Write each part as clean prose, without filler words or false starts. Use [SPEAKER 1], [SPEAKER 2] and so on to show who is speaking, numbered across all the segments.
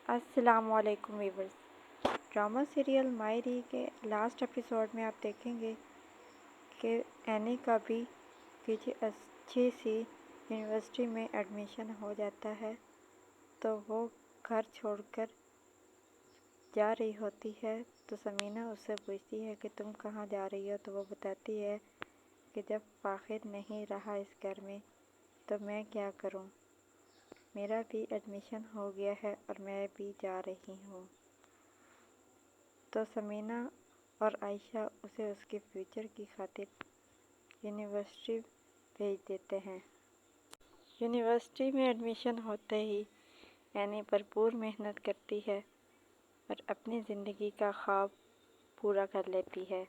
[SPEAKER 1] السلام علیکم viewers, drama serial مائری کے لاسٹ ایپیسوڈ میں آپ دیکھیں گے کہ اینی کا بھی کسی اچھی سی یونیورسٹی میں ایڈمیشن ہو جاتا ہے تو وہ گھر چھوڑ کر جا رہی ہوتی ہے تو سمینہ اس سے پوچھتی ہے کہ تم کہاں جا رہی ہو، تو وہ بتاتی ہے کہ جب فاخر نہیں رہا اس گھر میں تو میں کیا کروں، میرا بھی ایڈمیشن ہو گیا ہے اور میں بھی جا رہی ہوں۔ تو سمینہ اور عائشہ اسے اس کے فیوچر کی خاطر یونیورسٹی بھیج دیتے ہیں۔ یونیورسٹی میں ایڈمیشن ہوتے ہی اینی بھرپور محنت کرتی ہے اور اپنی زندگی کا خواب پورا کر لیتی ہے۔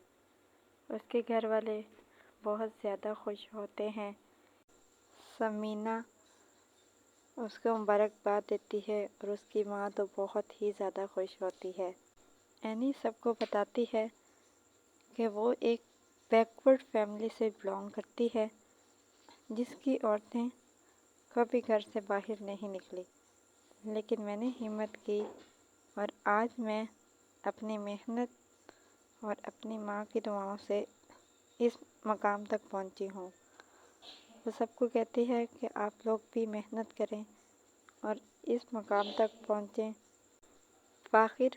[SPEAKER 1] اس کے گھر والے بہت زیادہ خوش ہوتے ہیں۔ سمینہ اس کو مبارکباد دیتی ہے اور اس کی ماں تو بہت ہی زیادہ خوش ہوتی ہے۔ اینی سب کو بتاتی ہے کہ وہ ایک بیکورڈ فیملی سے بلانگ کرتی ہے جس کی عورتیں کبھی گھر سے باہر نہیں نکلی، لیکن میں نے ہمت کی اور آج میں اپنی محنت اور اپنی ماں کی دعاؤں سے اس مقام تک پہنچی ہوں۔ وہ سب کو کہتی ہے کہ آپ لوگ بھی محنت کریں اور اس مقام تک پہنچیں۔ فاخر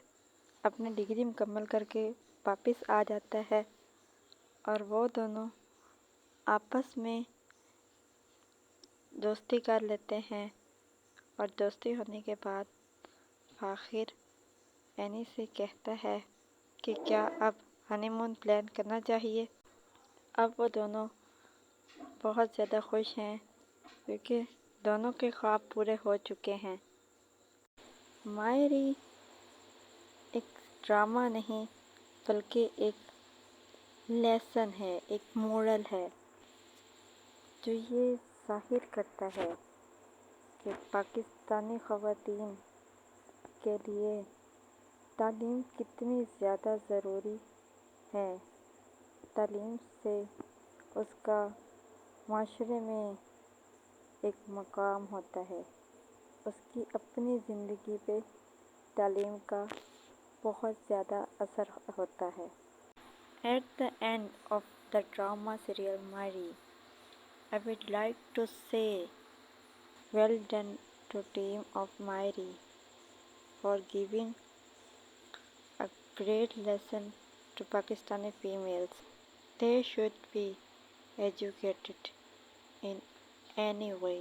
[SPEAKER 1] اپنی ڈگری مکمل کر کے واپس آ جاتا ہے اور وہ دونوں آپس میں دوستی کر لیتے ہیں، اور دوستی ہونے کے بعد فاخر اینی سے کہتا ہے کہ کیا اب ہنی مون پلان کرنا چاہیے۔ اب وہ دونوں بہت زیادہ خوش ہیں کیونکہ دونوں کے خواب پورے ہو چکے ہیں۔ مائری ایک ڈرامہ نہیں بلکہ ایک لیسن ہے، ایک مورل ہے جو یہ ظاہر کرتا ہے کہ پاکستانی خواتین کے لیے تعلیم کتنی زیادہ ضروری ہے۔ تعلیم سے اس کا معاشرے میں ایک مقام ہوتا ہے، اس کی اپنی زندگی پہ تعلیم کا بہت زیادہ اثر ہوتا ہے۔ At the end of the drama serial Mary, I would like to say well done to team of Mary for giving a great lesson to Pakistani females. They should be educated in any way